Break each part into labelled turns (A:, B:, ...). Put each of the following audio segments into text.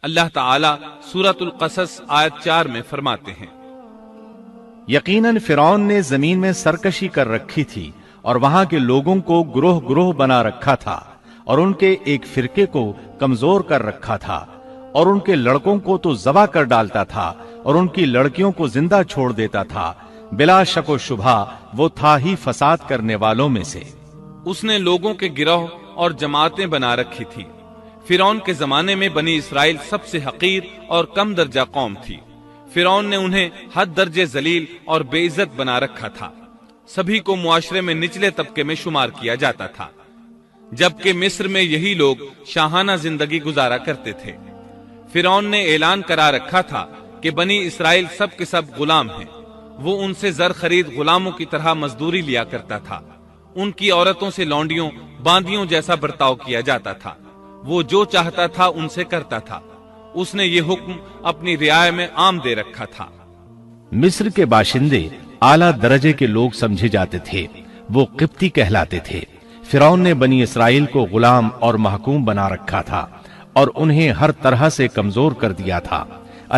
A: اللہ تعالیٰ سورۃ القصص آیت 4 میں فرماتے ہیں،
B: یقیناً فرعون نے زمین میں سرکشی کر رکھی تھی اور وہاں کے لوگوں کو گروہ گروہ بنا رکھا تھا اور ان کے ایک فرقے کو کمزور کر رکھا تھا اور ان کے لڑکوں کو تو ذبح کر ڈالتا تھا اور ان کی لڑکیوں کو زندہ چھوڑ دیتا تھا۔ بلا شک و شبہ وہ تھا ہی فساد کرنے والوں میں سے۔
A: اس نے لوگوں کے گروہ اور جماعتیں بنا رکھی تھی۔ فرعون کے زمانے میں بنی اسرائیل سب سے حقیر اور کم درجہ قوم تھی۔ فرعون نے انہیں حد درجے ذلیل اور بے عزت بنا رکھا تھا۔ سبھی کو معاشرے میں نچلے طبقے میں شمار کیا جاتا تھا، جبکہ مصر میں یہی لوگ شاہانہ زندگی گزارا کرتے تھے۔ فرعون نے اعلان کرا رکھا تھا کہ بنی اسرائیل سب کے سب غلام ہیں۔ وہ ان سے زر خرید غلاموں کی طرح مزدوری لیا کرتا تھا۔ ان کی عورتوں سے لونڈیوں باندیوں جیسا برتاؤ کیا جاتا تھا۔ وہ جو چاہتا تھا ان سے کرتا تھا۔ اس نے یہ حکم اپنی رعایا میں عام دے رکھا تھا۔
B: مصر کے باشندے اعلیٰ درجے کے لوگ سمجھے جاتے تھے، وہ قبطی کہلاتے تھے۔ فرعون نے بنی اسرائیل کو غلام اور محکوم بنا رکھا تھا اور انہیں ہر طرح سے کمزور کر دیا تھا۔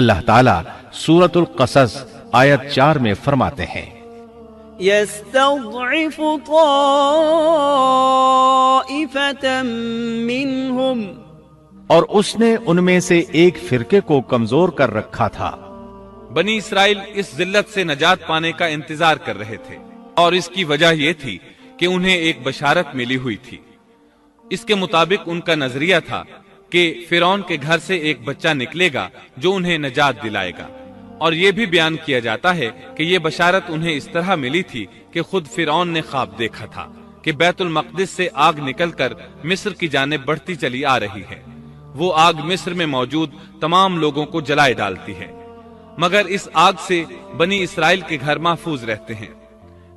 B: اللہ تعالیٰ سورۃ القصص آیت 4 میں فرماتے ہیں،
C: يستضعف طائفة منهم،
B: اور اس نے ان میں سے ایک فرقے کو کمزور کر رکھا تھا۔
A: بنی اسرائیل اس ذلت سے نجات پانے کا انتظار کر رہے تھے، اور اس کی وجہ یہ تھی کہ انہیں ایک بشارت ملی ہوئی تھی۔ اس کے مطابق ان کا نظریہ تھا کہ فرعون کے گھر سے ایک بچہ نکلے گا جو انہیں نجات دلائے گا، اور یہ بھی بیان کیا جاتا ہے کہ یہ بشارت انہیں اس طرح ملی تھی کہ خود فرعون نے خواب دیکھا تھا کہ بیت المقدس سے آگ نکل کر مصر کی جانب بڑھتی چلی آ رہی ہے۔ وہ آگ مصر میں موجود تمام لوگوں کو جلائے ڈالتی ہے، مگر اس آگ سے بنی اسرائیل کے گھر محفوظ رہتے ہیں۔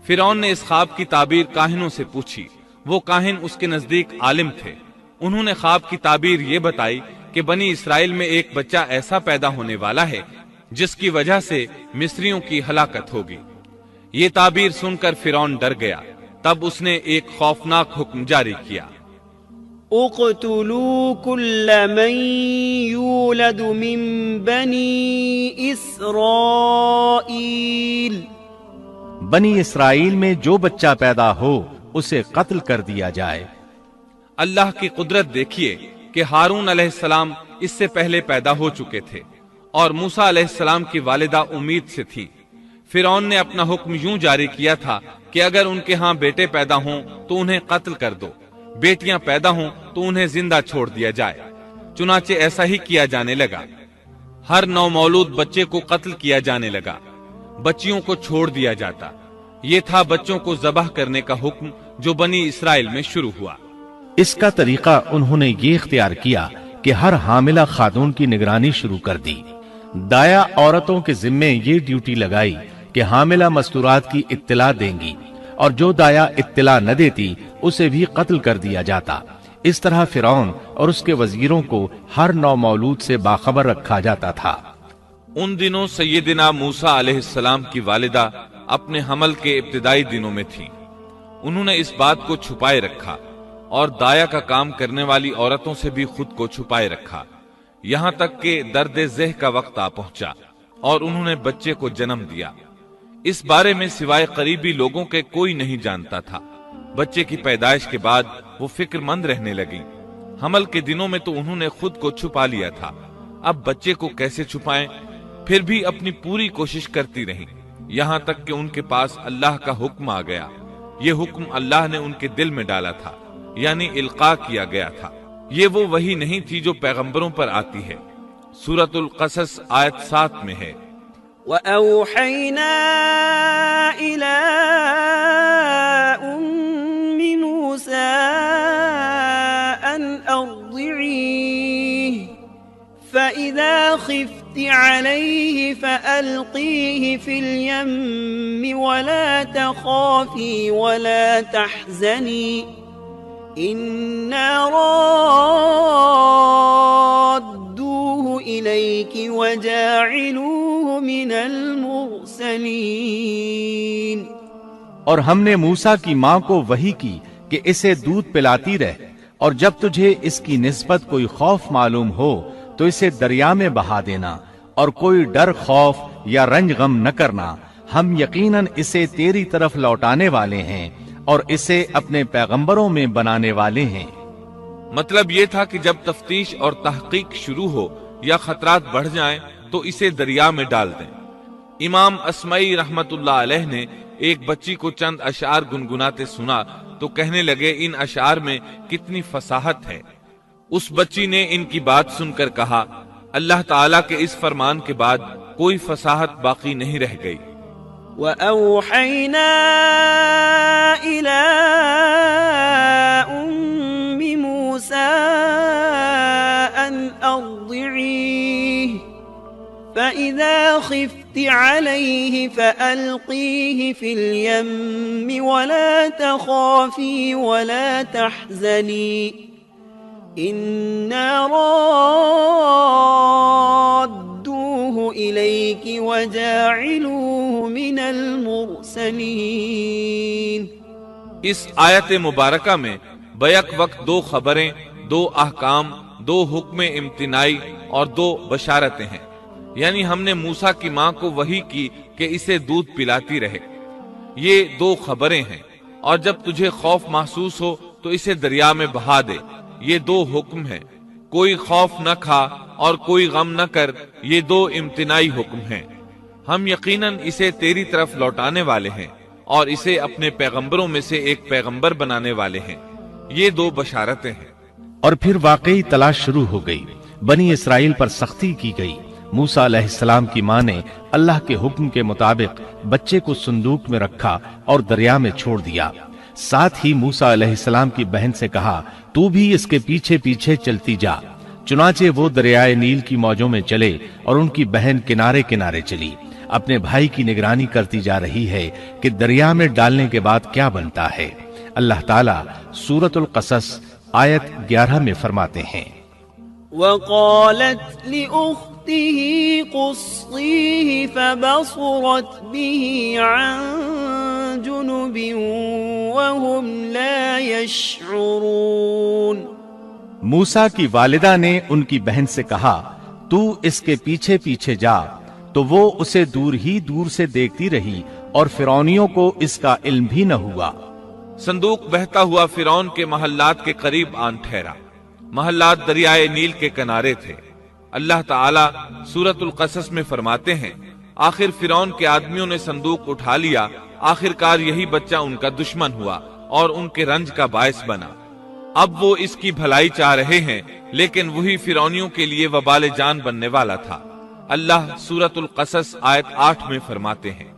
A: فرعون نے اس خواب کی تعبیر کاہنوں سے پوچھی۔ وہ کاہن اس کے نزدیک عالم تھے۔ انہوں نے خواب کی تعبیر یہ بتائی کہ بنی اسرائیل میں ایک بچہ ایسا پیدا ہونے والا ہے جس کی وجہ سے مصریوں کی ہلاکت ہوگی۔ یہ تعبیر سن کر فرعون ڈر گیا۔ تب اس نے ایک خوفناک حکم جاری کیا،
C: اقتلوا كل من يولد من بني اسرائیل،
B: بنی اسرائیل میں جو بچہ پیدا ہو اسے قتل کر دیا جائے۔
A: اللہ کی قدرت دیکھیے کہ ہارون علیہ السلام اس سے پہلے پیدا ہو چکے تھے اور موسیٰ علیہ السلام کی والدہ امید سے تھی۔ فرعون نے اپنا حکم یوں جاری کیا تھا کہ اگر ان کے ہاں بیٹے پیدا ہوں تو انہیں قتل کر دو، بیٹیاں پیدا ہوں تو انہیں زندہ چھوڑ دیا جائے۔ چنانچہ ایسا ہی کیا جانے لگا۔ ہر نو مولود بچے کو قتل کیا جانے لگا، بچیوں کو چھوڑ دیا جاتا۔ یہ تھا بچوں کو ذبح کرنے کا حکم جو بنی اسرائیل میں شروع ہوا۔
B: اس کا طریقہ انہوں نے یہ اختیار کیا کہ ہر حاملہ خاتون کی نگرانی شروع کر دی۔ دایا عورتوں کے ذمے یہ ڈیوٹی لگائی کہ حاملہ مستورات کی اطلاع دیں گی، اور جو دایا اطلاع نہ دیتی اسے بھی قتل کر دیا جاتا۔ اس طرح فرعون اور اس کے وزیروں کو ہر نو مولود سے باخبر رکھا جاتا تھا۔
A: ان دنوں سیدنا موسیٰ علیہ السلام کی والدہ اپنے حمل کے ابتدائی دنوں میں تھی۔ انہوں نے اس بات کو چھپائے رکھا اور دایا کا کام کرنے والی عورتوں سے بھی خود کو چھپائے رکھا، یہاں تک کہ درد ذہ کا وقت آ پہنچا اور انہوں نے بچے کو جنم دیا۔ اس بارے میں سوائے قریبی لوگوں کے کوئی نہیں جانتا تھا۔ بچے کی پیدائش کے بعد وہ فکر مند رہنے لگی۔ حمل کے دنوں میں تو انہوں نے خود کو چھپا لیا تھا، اب بچے کو کیسے چھپائیں؟ پھر بھی اپنی پوری کوشش کرتی رہیں، یہاں تک کہ ان کے پاس اللہ کا حکم آ گیا۔ یہ حکم اللہ نے ان کے دل میں ڈالا تھا، یعنی القاء کیا گیا تھا۔ یہ وہ وحی نہیں تھی جو پیغمبروں پر آتی ہے۔ سورۃ القصص آیت 7 میں ہے،
C: وَأَوْحَيْنَا إِلَىٰ أُمِّ مُوسَىٰ أَنْ أَرْضِعِيهِ فَإِذَا خِفْتِ عَلَيْهِ فَأَلْقِيهِ فِي الْيَمِّ وَلَا تَخَافِي وَلَا تَحْزَنِي إِنَّا رَادُّوهُ إِلَيْكِ وَجَاعِلُوهُ مِنَ الْمُرْسَلِينَ۔
B: اور ہم نے موسیٰ کی ماں کو وحی کی کہ اسے دودھ پلاتی رہ، اور جب تجھے اس کی نسبت کوئی خوف معلوم ہو تو اسے دریا میں بہا دینا اور کوئی ڈر خوف یا رنج غم نہ کرنا، ہم یقیناً اسے تیری طرف لوٹانے والے ہیں اور اسے اپنے پیغمبروں میں بنانے والے ہیں۔
A: مطلب یہ تھا کہ جب تفتیش اور تحقیق شروع ہو یا خطرات بڑھ جائیں تو اسے دریا میں ڈال دیں۔ امام اسمعی رحمت اللہ علیہ نے ایک بچی کو چند اشعار گنگناتے سنا تو کہنے لگے ان اشعار میں کتنی فصاحت ہے۔ اس بچی نے ان کی بات سن کر کہا اللہ تعالیٰ کے اس فرمان کے بعد کوئی فصاحت باقی نہیں رہ گئی۔
C: وَأَوْحَيْنَا إِلَىٰ أُمِّ مُوسَىٰ أَنْ أَرْضِعِيهِ فَإِذَا خِفْتِ عَلَيْهِ فَأَلْقِيهِ فِي الْيَمِّ وَلَا تَخَافِي وَلَا تَحْزَنِي إِنَّا رَادُّوهُ إِلَيْكِ وَجَاعِلُوهُ مِنَ الْمُرْسَلِينَ۔
A: اس آیت مبارکہ میں بیک وقت دو خبریں، دو احکام، دو حکم امتناعی اور دو بشارتیں ہیں، یعنی ہم نے موسیٰ کی ماں کو وحی کی کہ اسے دودھ پلاتی رہے، یہ دو خبریں ہیں، اور جب تجھے خوف محسوس ہو تو اسے دریا میں بہا دے، یہ دو حکم ہیں، کوئی خوف نہ کھا اور کوئی غم نہ کر، یہ دو امتناعی حکم ہیں۔ ہم یقیناً اسے تیری طرف لوٹانے والے ہیں اور اسے اپنے پیغمبروں میں سے ایک پیغمبر بنانے والے ہیں، یہ دو بشارتیں ہیں۔
B: اور پھر واقعی تلاش شروع ہو گئی، بنی اسرائیل پر سختی کی گئی۔ موسیٰ علیہ السلام کی ماں نے اللہ کے حکم کے مطابق بچے کو صندوق میں رکھا اور دریا میں چھوڑ دیا۔ ساتھ ہی موسیٰ علیہ السلام کی بہن سے کہا تو بھی اس کے پیچھے پیچھے چلتی جا۔ چنانچہ وہ دریائے نیل کی موجوں میں چلے اور ان کی بہن کنارے کنارے چلی، اپنے بھائی کی نگرانی کرتی جا رہی ہے کہ دریا میں ڈالنے کے بعد کیا بنتا ہے۔ اللہ تعالیٰ سورۃ القصص آیت 11 میں فرماتے ہیں
C: وقالت لأخته قصيه فبصرت به عن جنب وهم لا يشعرون۔
B: موسیٰ کی والدہ نے ان کی بہن سے کہا تو اس کے پیچھے پیچھے جا، تو وہ اسے دور ہی دور سے دیکھتی رہی اور فرعونیوں کو اس کا علم بھی نہ ہوا۔
A: صندوق بہتا ہوا فرعون کے محلات کے قریب آن ٹھہرا۔ محلات دریائے نیل کے کنارے تھے۔ اللہ تعالیٰ سورۃ القصص میں فرماتے ہیں آخر فرعون کے آدمیوں نے صندوق اٹھا لیا، آخرکار یہی بچہ ان کا دشمن ہوا اور ان کے رنج کا باعث بنا۔ اب وہ اس کی بھلائی چاہ رہے ہیں لیکن وہی فرعونیوں کے لیے وبال جان بننے والا تھا۔ اللہ سورۃ القصص آیت 8 میں فرماتے ہیں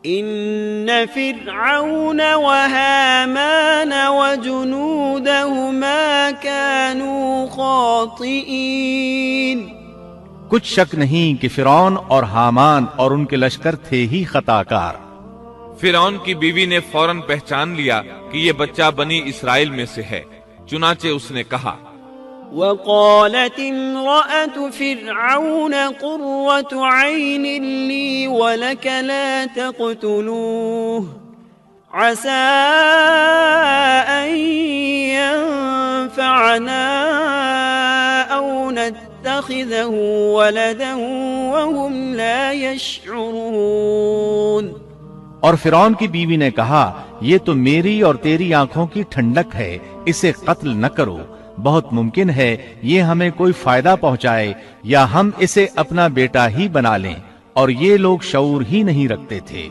C: ان فرعون وهامان وجنودهما كانوا خاطئين۔
B: کچھ شک نہیں کہ فرعون اور حامان اور ان کے لشکر تھے ہی خطا کار۔
A: فرعون کی بیوی نے فوراً پہچان لیا کہ یہ بچہ بنی اسرائیل میں سے ہے، چنانچہ اس نے کہا
C: وقالت امرأة فرعون قرة عين لي ولك لا تقتلوه عسى أن ينفعنا أو نتخذه ولدا وهم لا يشعرون۔
B: اور فرعون کی بیوی نے کہا یہ تو میری اور تیری آنکھوں کی ٹھنڈک ہے، اسے قتل نہ کرو، بہت ممکن ہے یہ ہمیں کوئی فائدہ پہنچائے یا ہم اسے اپنا بیٹا ہی بنا لیں، اور یہ لوگ شعور ہی نہیں رکھتے تھے۔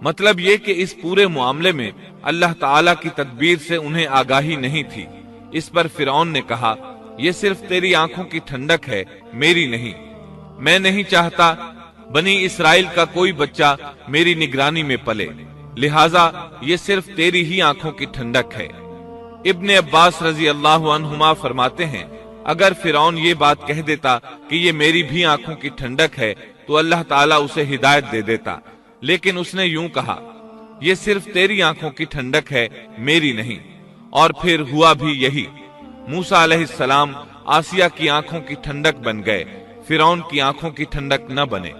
A: مطلب یہ کہ اس پورے معاملے میں اللہ تعالیٰ کی تدبیر سے انہیں آگاہی نہیں تھی۔ اس پر فرعون نے کہا یہ صرف تیری آنکھوں کی ٹھنڈک ہے، میری نہیں۔ میں نہیں چاہتا بنی اسرائیل کا کوئی بچہ میری نگرانی میں پلے، لہٰذا یہ صرف تیری ہی آنکھوں کی ٹھنڈک ہے۔ ابن عباس رضی اللہ عنہما فرماتے ہیں اگر فرعون یہ بات کہہ دیتا کہ یہ میری بھی آنکھوں کی ٹھنڈک ہے تو اللہ تعالیٰ اسے ہدایت دے دیتا، لیکن اس نے یوں کہا یہ صرف تیری آنکھوں کی ٹھنڈک ہے، میری نہیں، اور پھر ہوا بھی یہی۔ موسیٰ علیہ السلام آسیہ کی آنکھوں کی ٹھنڈک بن گئے، فرعون کی آنکھوں کی ٹھنڈک نہ بنے۔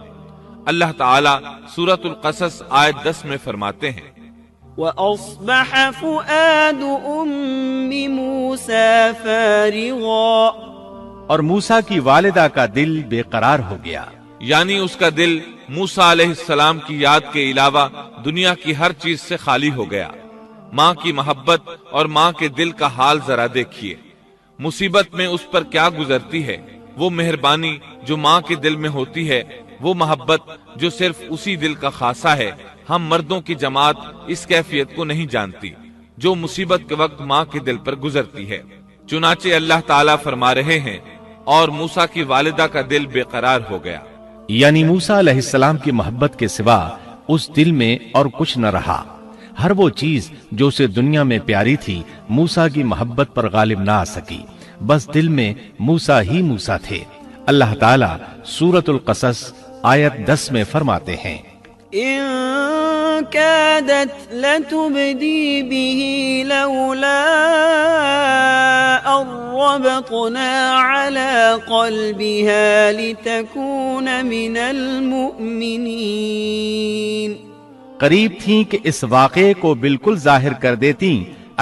A: اللہ تعالیٰ سورۃ القصص آیت 10 میں فرماتے ہیں
C: وَأَصْبَحَ فُؤَادُ أُمِّ مُوسَى فَارِغًا
B: اور موسیٰ کی والدہ کا دل بے قرار ہو گیا،
A: یعنی اس کا دل موسیٰ علیہ السلام کی یاد کے علاوہ دنیا کی ہر چیز سے خالی ہو گیا۔ ماں کی محبت اور ماں کے دل کا حال ذرا دیکھیے، مصیبت میں اس پر کیا گزرتی ہے۔ وہ مہربانی جو ماں کے دل میں ہوتی ہے، وہ محبت جو صرف اسی دل کا خاصہ ہے، ہم مردوں کی جماعت اس کیفیت کو نہیں جانتی جو مصیبت کے وقت ماں کے دل پر گزرتی ہے۔ چنانچہ اللہ تعالیٰ فرما رہے ہیں اور موسیٰ کی والدہ کا دل بے قرار ہو گیا،
B: یعنی موسیٰ علیہ السلام کی محبت کے سوا اس دل میں اور کچھ نہ رہا۔ ہر وہ چیز جو اسے دنیا میں پیاری تھی موسیٰ کی محبت پر غالب نہ آ سکی، بس دل میں موسیٰ ہی موسیٰ تھے۔ اللہ تعالیٰ سورۃ القصص آیت 10 میں فرماتے ہیں،
C: إن كادت لتبدي به لولا أن ربطنا على قلبها لتكون من المؤمنين۔
B: قریب تھیں کہ اس واقعے کو بالکل ظاہر کر دیتی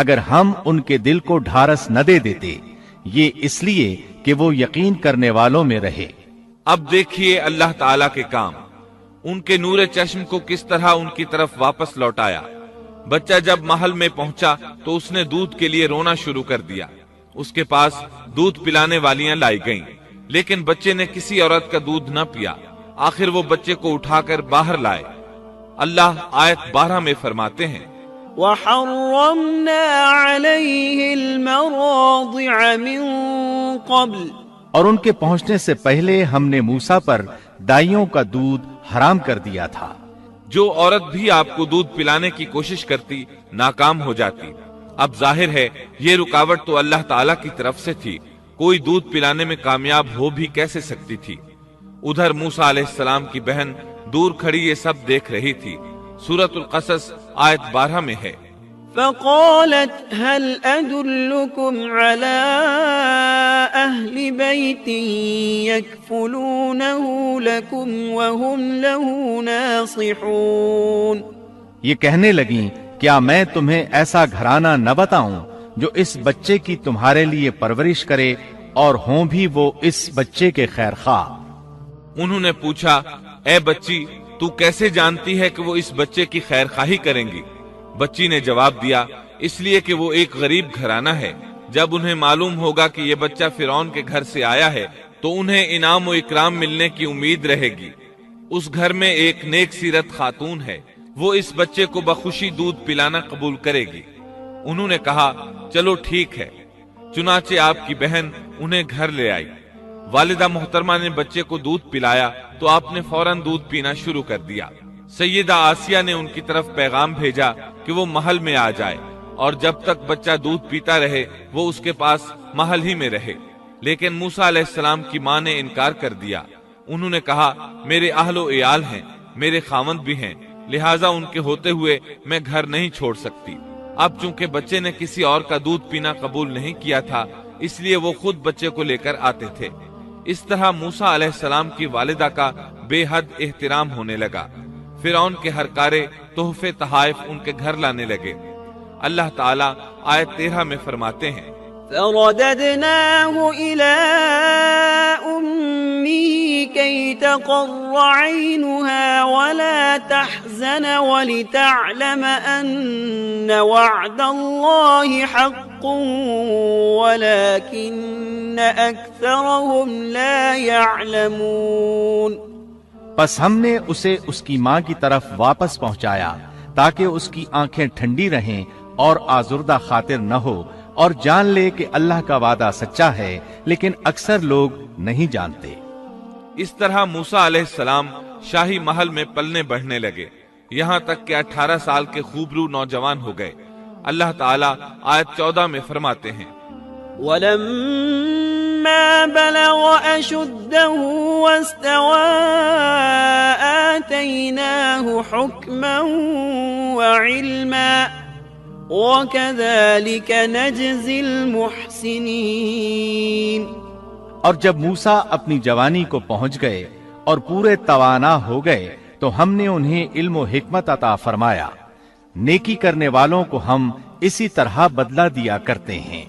B: اگر ہم ان کے دل کو ڈھارس نہ دے دیتے، یہ اس لیے کہ وہ یقین کرنے والوں میں رہے۔
A: اب دیکھیے اللہ تعالیٰ کے کام، ان کے نور چشم کو کس طرح ان کی طرف واپس لوٹایا۔ بچہ جب محل میں پہنچا تو اس نے دودھ کے لیے رونا شروع کر دیا۔ اس کے پاس دودھ پلانے والیاں لائی گئیں، لیکن بچے نے کسی عورت کا دودھ نہ پیا۔ آخر وہ بچے کو اٹھا کر باہر لائے۔ اللہ آیت 12 میں فرماتے ہیں،
C: وحرمنا عليه المراضع من قبل،
B: اور ان کے پہنچنے سے پہلے ہم نے موسیٰ پر دائیوں کا دودھ حرام کر دیا تھا۔
A: جو عورت بھی آپ کو دودھ پلانے کی کوشش کرتی ناکام ہو جاتی۔ اب ظاہر ہے یہ رکاوٹ تو اللہ تعالیٰ کی طرف سے تھی، کوئی دودھ پلانے میں کامیاب ہو بھی کیسے سکتی تھی۔ ادھر موسیٰ علیہ السلام کی بہن دور کھڑی یہ سب دیکھ رہی تھی۔ سورۃ القصص آیت 12 میں ہے،
C: فقالت هل أدلكم على أهل بيت يكفلونه لكم وهم له ناصحون۔
B: یہ کہنے لگیں کیا میں تمہیں ایسا گھرانہ نہ بتاؤں جو اس بچے کی تمہارے لیے پرورش کرے اور ہوں بھی وہ اس بچے کے خیر خواہ۔
A: انہوں نے پوچھا، اے بچی تو کیسے جانتی ہے کہ وہ اس بچے کی خیر خواہی کریں گی؟ بچی نے جواب دیا، اس لیے کہ وہ ایک غریب گھرانہ ہے۔ جب انہیں معلوم ہوگا کہ یہ بچہ فرعون کے گھر سے آیا ہے تو انہیں انعام و اکرام ملنے کی امید رہے گی۔ اس گھر میں ایک نیک سیرت خاتون ہے، وہ اس بچے کو بخوشی دودھ پلانا قبول کرے گی۔ انہوں نے کہا چلو ٹھیک ہے۔ چنانچہ آپ کی بہن انہیں گھر لے آئی۔ والدہ محترمہ نے بچے کو دودھ پلایا تو آپ نے فوراً دودھ پینا شروع کر دیا۔ سیدہ آسیہ نے ان کی طرف پیغام بھیجا کہ وہ محل میں آ جائے اور جب تک بچہ دودھ پیتا رہے وہ اس کے پاس محل ہی میں رہے، لیکن موسیٰ علیہ السلام کی ماں نے انکار کر دیا۔ انہوں نے کہا میرے اہل و عیال ہیں، میرے خاوند بھی ہیں، لہٰذا ان کے ہوتے ہوئے میں گھر نہیں چھوڑ سکتی۔ اب چونکہ بچے نے کسی اور کا دودھ پینا قبول نہیں کیا تھا اس لیے وہ خود بچے کو لے کر آتے تھے۔ اس طرح موسیٰ علیہ السلام کی والدہ کا بے حد احترام ہونے لگا۔ فرعون کے ہر کارے تحفے تحائف ان کے گھر لانے لگے۔ اللہ تعالیٰ آیت 13 میں فرماتے ہیں،
C: فرددناه إلى أمه كي تقر عينها ولا تحزن ولتعلم أن وعد الله حق ولكن أكثرهم لا يعلمون۔
B: پس ہم نے اسے اس کی ماں کی طرف واپس پہنچایا تاکہ اس کی آنکھیں ٹھنڈی رہیں اور آزردہ خاطر نہ ہو، اور جان لے کہ اللہ کا وعدہ سچا ہے لیکن اکثر لوگ نہیں جانتے۔
A: اس طرح موسیٰ علیہ السلام شاہی محل میں پلنے بڑھنے لگے، یہاں تک کہ 18 سال کے خوبرو نوجوان ہو گئے۔ اللہ تعالیٰ آیت 14 میں فرماتے ہیں،
C: وَلَمَّا بَلَغَ أَشُدَّهُ وَاسْتَوَى آتَيْنَاهُ حُكْمًا وَعِلْمًا وَكَذَلِكَ نَجْزِي الْمُحْسِنِينَ۔
B: اور جب موسیٰ اپنی جوانی کو پہنچ گئے اور پورے توانا ہو گئے تو ہم نے انہیں علم و حکمت عطا فرمایا، نیکی کرنے والوں کو ہم اسی طرح بدلہ دیا کرتے ہیں۔